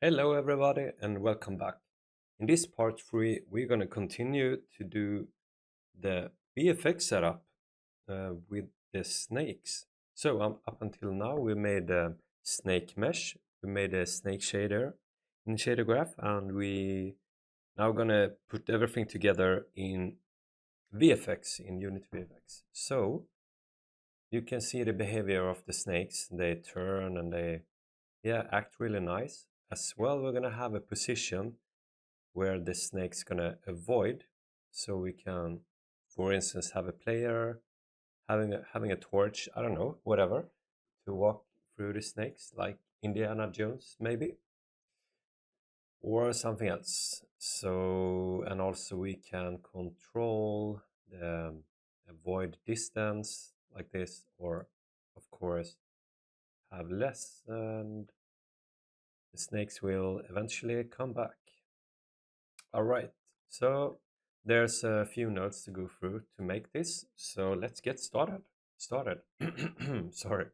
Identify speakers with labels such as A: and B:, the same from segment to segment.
A: Hello everybody and welcome back. In this part 3 we're going to continue to do the VFX setup with the snakes. So up until now we made a snake mesh, we made a snake shader in shader graph, and we now going to put everything together in VFX, in Unity VFX. So you can see the behavior of the snakes. They turn and they act really nice. As well, we're going to have a position where the snake's gonna avoid, so we can, for instance, have a player having a torch, I don't know, whatever, to walk through the snakes, like Indiana Jones maybe, or something else. So, and also we can control the avoid distance like this, or of course have less, and the snakes will eventually come back. All right, so there's a few notes to go through to make this, so let's get started. Sorry.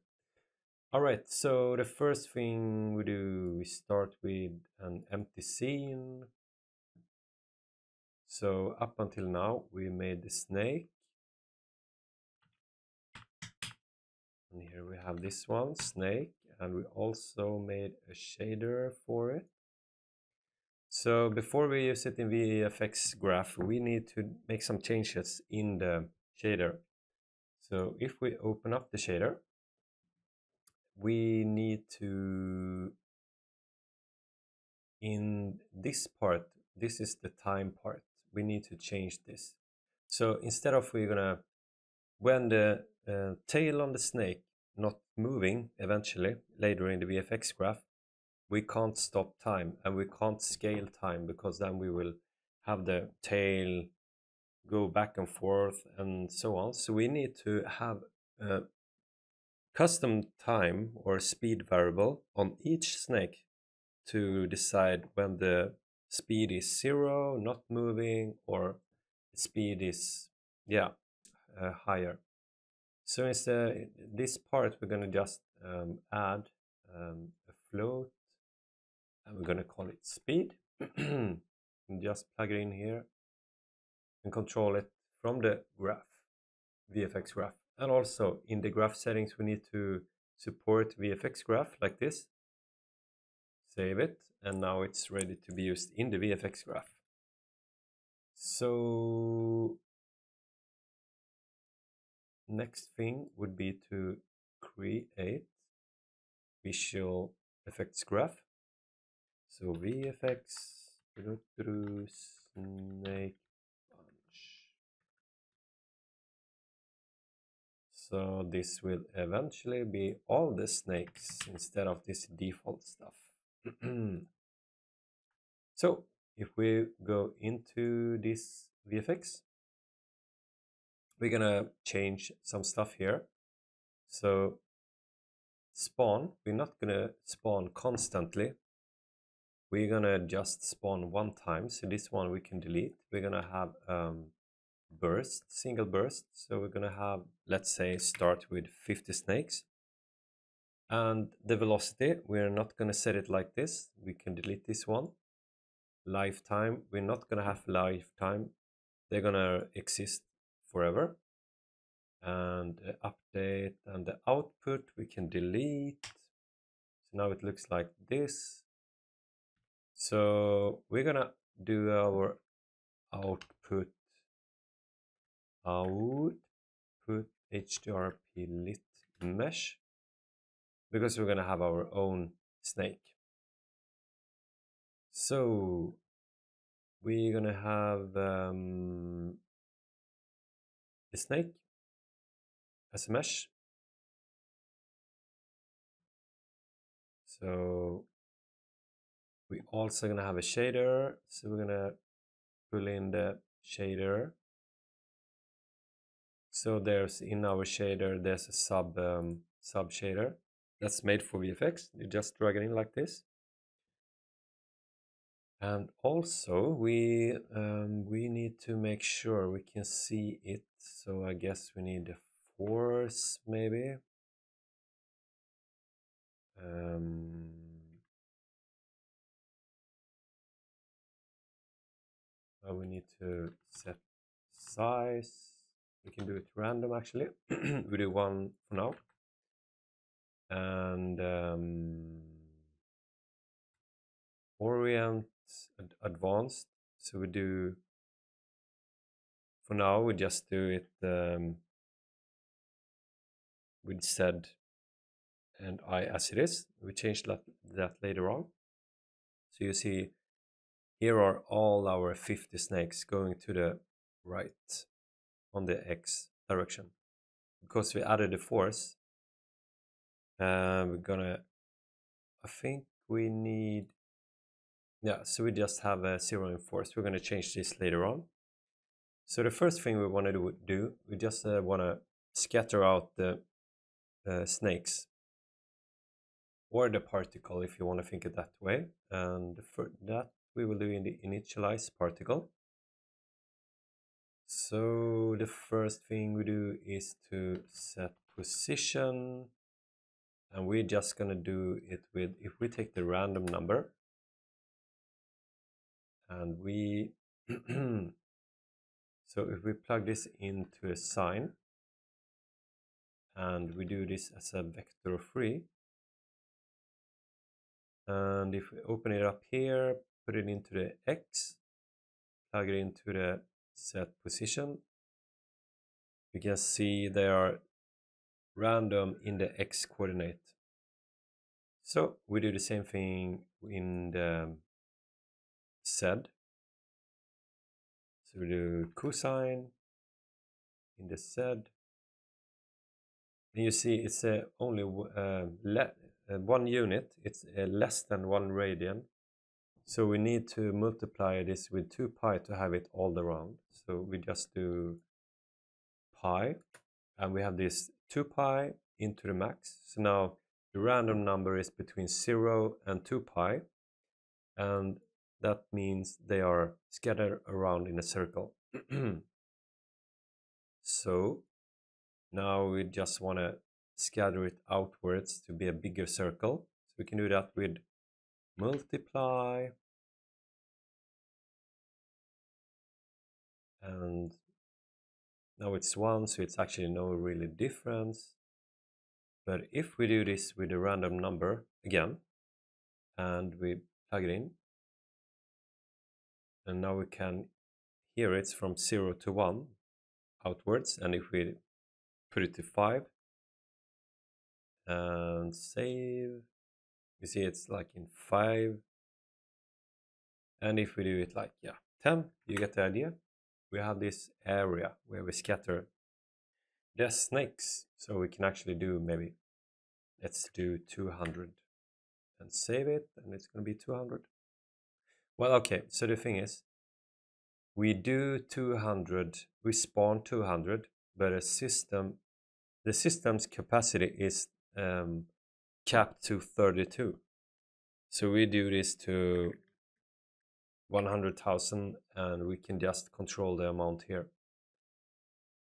A: All right, so the first thing we do, we start with an empty scene. So up until now, we made the snake. And here we have this one, snake, and we also made a shader for it. So before we use it in VFX graph, we need to make some changes in the shader. So if we open up the shader, we need to, in this part, this is the time part, we need to change this. So instead of when the tail on the snake not moving eventually later in the VFX graph, we can't stop time and we can't scale time, because then we will have the tail go back and forth and so on. So we need to have a custom time or speed variable on each snake to decide when the speed is 0, not moving, or the speed is higher. So instead, this part we're going to just add a float, and we're going to call it speed. And just plug it in here and control it from the graph, VFX graph. And also in the graph settings, we need to support VFX graph like this. Save it, and now it's ready to be used in the VFX graph. So next thing would be to create visual effects graph. So VFX snake bunch. So this will eventually be all the snakes instead of this default stuff. So if we go into this VFX, we're gonna change some stuff here. So spawn, we're not gonna spawn constantly. We're gonna just spawn one time. So this one we can delete. We're gonna have burst, single burst. So we're gonna have, let's say, start with 50 snakes. And the velocity, we're not gonna set it like this. We can delete this one. Lifetime, we're not gonna have lifetime. They're gonna exist forever. And the update and the output we can delete. So now it looks like this. So we're gonna do our output HDRP lit mesh, because we're gonna have our own snake. So we're gonna have the snake as a mesh. So we also gonna have a shader. So we're gonna pull in the shader. So there's in our shader, there's a sub shader that's made for VFX. You just drag it in like this. And also we need to make sure we can see it. So I guess we need a force maybe. and we need to set size. We can do it random actually. We do one for now. And orient advanced. So we do, for now, we just do it with Z and I as it is. We change that later on. So you see, here are all our 50 snakes going to the right on the X direction. Because we added the force, we're gonna, I think we need, yeah, so we just have a 0 in force. We're gonna change this later on. So the first thing we want to do, we just want to scatter out the snakes, or the particle if you want to think it that way. And for that we will do in the initialize particle. So the first thing we do is to set position, and we're just gonna do it with, if we take the random number and we so if we plug this into a sign and we do this as a vector 3, and if we open it up here, put it into the X, plug it into the set position, you can see they are random in the X coordinate. So we do the same thing in the Z. So we do cosine in the Z, and you see it's only 1 unit, it's less than 1 radian. So we need to multiply this with 2 pi to have it all around. So we just do pi, and we have this 2 pi into the max. So now the random number is between 0 and 2 pi, and that means they are scattered around in a circle. So now we just want to scatter it outwards to be a bigger circle. So we can do that with multiply, and now it's 1, so it's actually no really difference. But if we do this with a random number again, and we plug it in, and now we can, here it's from 0 to 1 outwards, and if we put it to 5 and save, you see it's like in 5, and if we do it like 10, you get the idea. We have this area where we scatter the snakes, so we can actually do, maybe let's do 200 and save it, and it's going to be 200. Well, okay, so the thing is, we do 200, we spawn 200, but the system's capacity is capped to 32. So we do this to 100,000, and we can just control the amount here.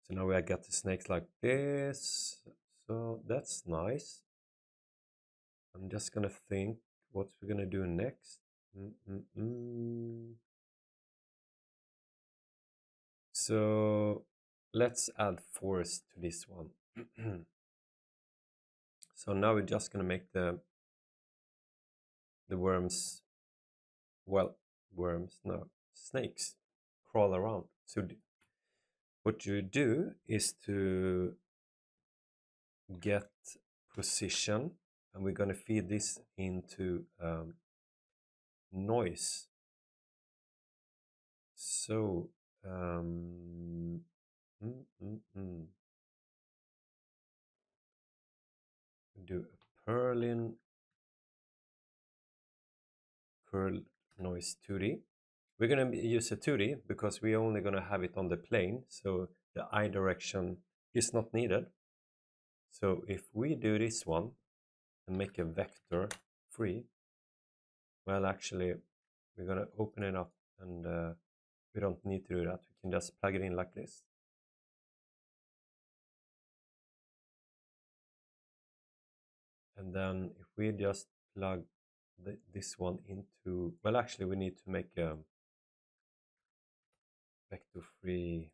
A: So now we got the snakes like this, so that's nice. I'm just gonna think what we're gonna do next. So let's add force to this one. So now we're just gonna make the worms, well, snakes crawl around. So what you do is to get position, and we're gonna feed this into noise. So do a Perlin curl noise 2D. We're gonna use a 2D because we're only gonna have it on the plane, so the I direction is not needed. So if we do this one and make a vector 3, well, actually we're gonna open it up, and we don't need to do that. We can just plug it in like this. And then if we just plug this one into, well, actually we need to make vector free.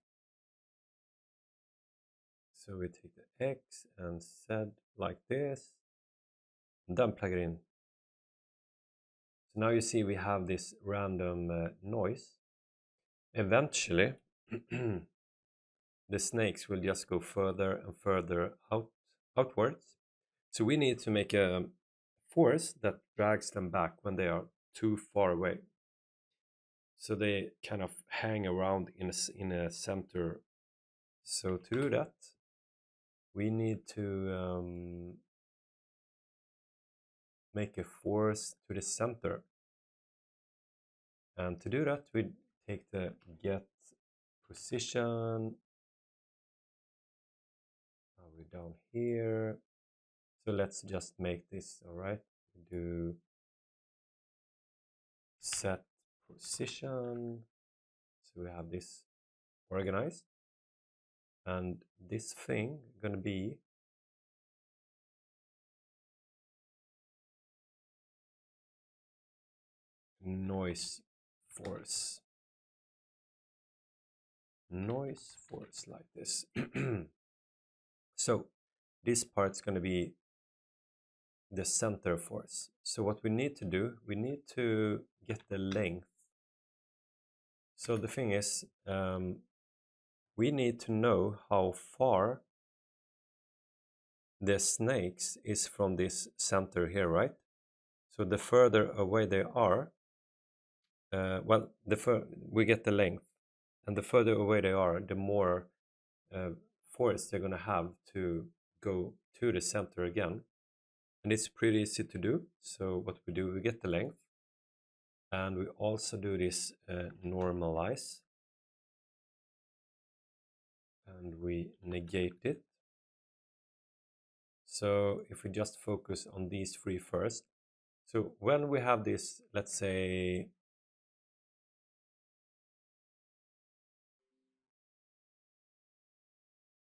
A: So we take the X and Z like this, and then plug it in. So now you see we have this random noise. Eventually, the snakes will just go further and further outwards. So we need to make a force that drags them back when they are too far away. So they kind of hang around in a center. So to do that, we need to make a force to the center. And to do that, we take the get position. We're down here. So let's just make this, all right? Do set position. So we have this organized. And this thing gonna be noise force. Noise force like this. So this part's gonna be the center force. So what we need to do, we need to get the length. So the thing is, we need to know how far the snakes is from this center here, right? So the further away they are, well, we get the length, and the further away they are, the more force they're gonna have to go to the center again. And it's pretty easy to do. So what we do, we get the length, and we also do this normalize, and we negate it. So if we just focus on these three first, so when we have this, let's say,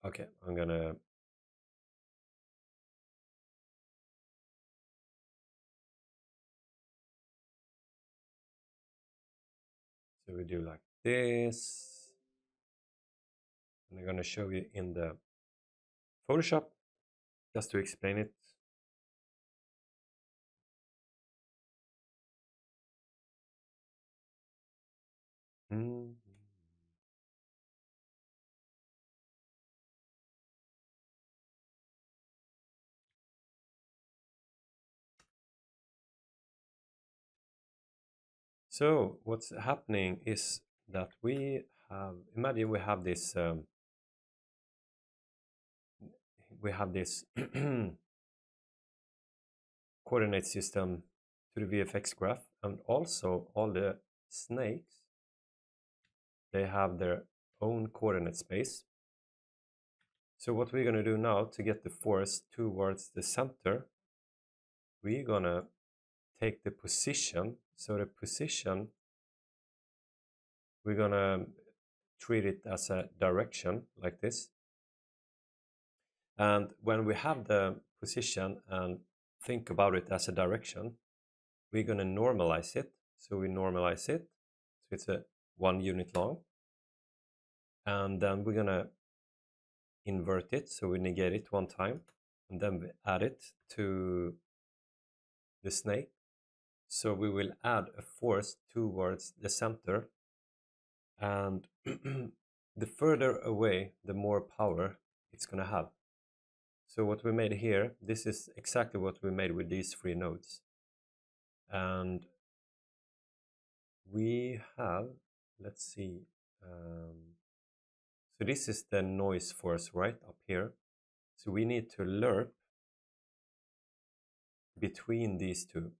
A: okay, I'm gonna so we do like this, and I'm gonna show you in the Photoshop just to explain it. So what's happening is that we have, imagine we have this coordinate system to the VFX graph, and also all the snakes, they have their own coordinate space. So what we're going to do now to get the force towards the center, we're going to take the position. So the position, we're going to treat it as a direction like this. And when we have the position and think about it as a direction, we're going to normalize it. So we normalize it. So it's a 1 unit long. And then we're going to invert it. So we negate it one time. And then we add it to the snake. So we will add a force towards the center. And the further away, the more power it's going to have. So what we made here, this is exactly what we made with these three nodes. And we have, let's see, so this is the noise force right up here. So we need to lerp between these two.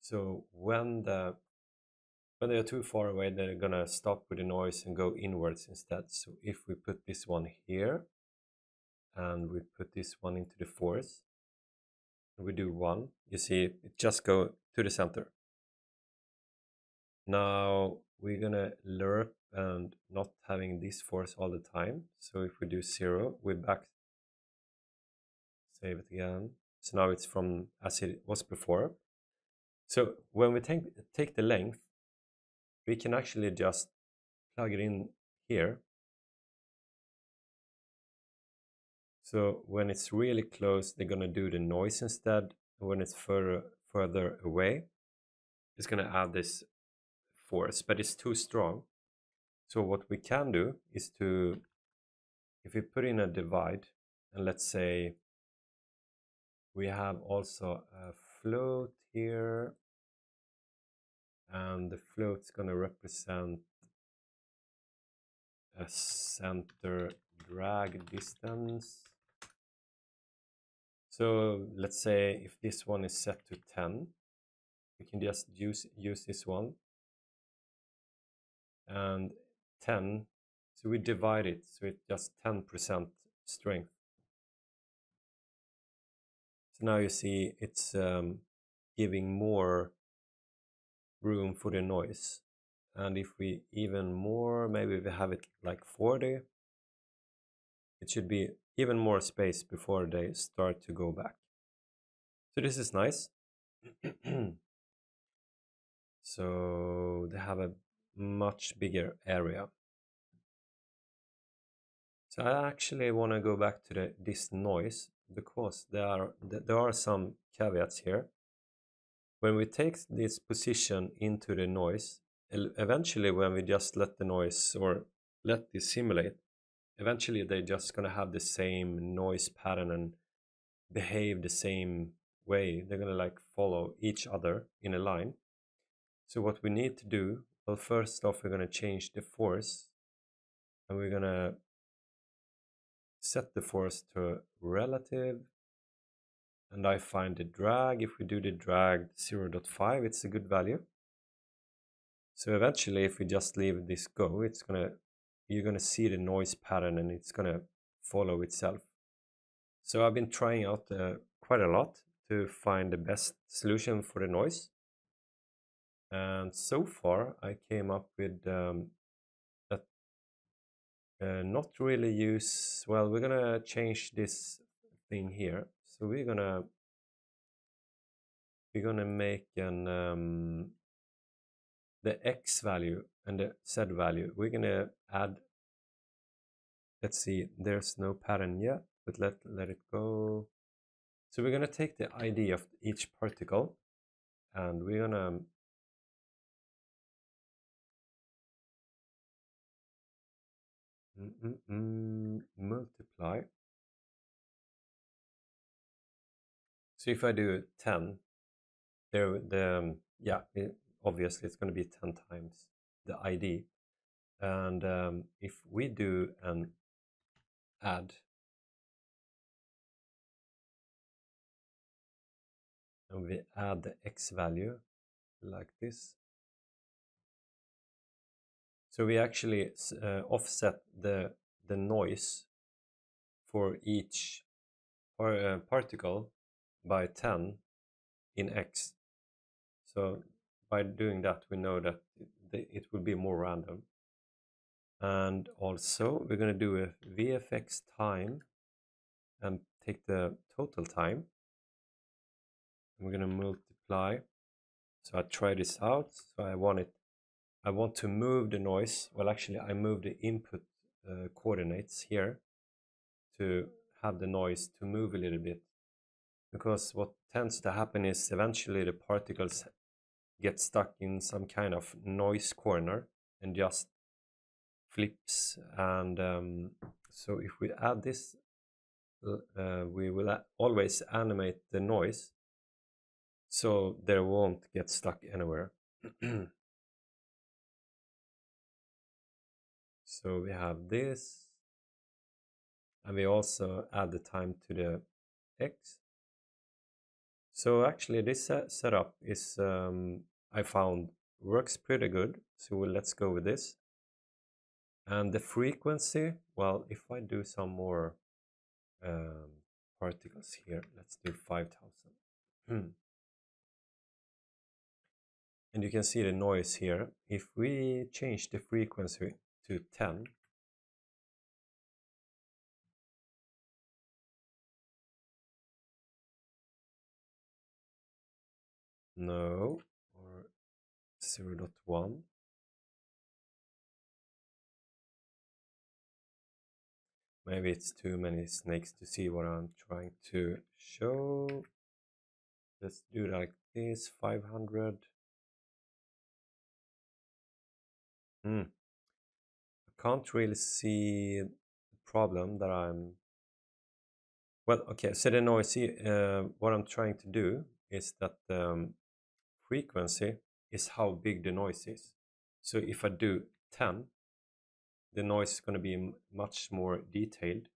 A: So when they are too far away, they're gonna stop with the noise and go inwards instead. So if we put this one here, and we put this one into the force, and we do 1, you see it just go to the center. Now we're gonna lerp and not having this force all the time. So if we do 0, we back, save it again. So now it's from as it was before. So when we take the length, we can actually just plug it in here. So when it's really close, they're gonna do the noise instead. When it's further away, it's gonna add this force, but it's too strong. So what we can do is to, if we put in a divide, and let's say we have also a float here, and the float's gonna represent a center drag distance. So let's say if this one is set to 10, we can just use this one, and 10, so we divide it, so it's just 10% strength. So now you see it's giving more room for the noise. And if we even more, maybe we have it like 40, it should be even more space before they start to go back. So this is nice. So they have a much bigger area. So I actually want to go back to this noise, because there are some caveats here. When we take this position into the noise, eventually when we just let the noise, or let this simulate, eventually they're just going to have the same noise pattern and behave the same way. They're going to like follow each other in a line. So what we need to do, well, first off, we're going to change the force, and we're going to set the force to relative, and I find the drag. If we do the drag 0.5, it's a good value. So eventually, if we just leave this go, you're gonna see the noise pattern, and it's gonna follow itself. So I've been trying out quite a lot to find the best solution for the noise, and so far I came up with that not really use. Well, we're gonna change this thing here. So we're gonna make an the x value and the z value. We're gonna add. Let's see. There's no pattern yet, but let it go. So we're gonna take the ID of each particle, and we're gonna multiply. So if I do 10, obviously it's going to be 10 times the ID. And if we do an add, and we add the x value like this, so we actually offset the noise for each particle by 10 in x. So by doing that, we know that it will be more random. And also we're going to do a VFX time and take the total time. We're going to multiply. So I try this out. So I want to move the noise. Well, actually I move the input coordinates here to have the noise to move a little bit, because what tends to happen is eventually the particles get stuck in some kind of noise corner and just flips. And so if we add this, we will always animate the noise so they won't get stuck anywhere. So we have this, and we also add the time to the x. So actually this setup is I found works pretty good, so let's go with this. And the frequency, well, if I do some more particles here, let's do 5,000. And you can see the noise here. If we change the frequency to 10, no, or 0.1, Maybe it's too many snakes to see what I'm trying to show. Let's do it like this, 500. I can't really see the problem that I'm... Well, okay, so the noisy, what I'm trying to do is that frequency is how big the noise is. So if I do 10, the noise is going to be much more detailed,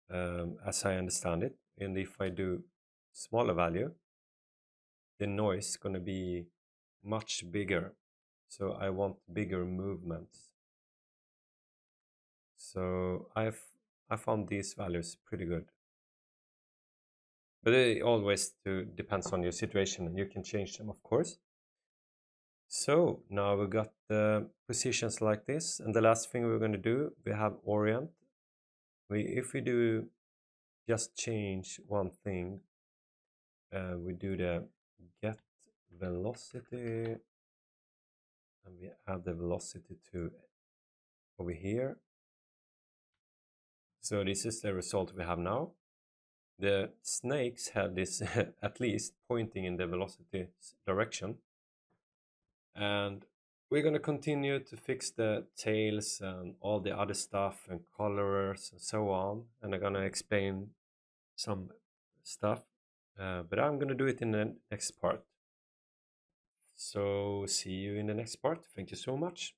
A: as I understand it. And if I do smaller value, the noise is going to be much bigger. So I want bigger movements. So I found these values pretty good. But it always depends on your situation, and you can change them, of course. So now we got the positions like this, and the last thing we're going to do, we have orient. If we do just change one thing, we do the get velocity, and we add the velocity to over here. So this is the result we have now. The snakes have this at least pointing in the velocity direction. And we're going to continue to fix the tails and all the other stuff and colors and so on. And I'm going to explain some stuff. But I'm going to do it in the next part. So see you in the next part. Thank you so much.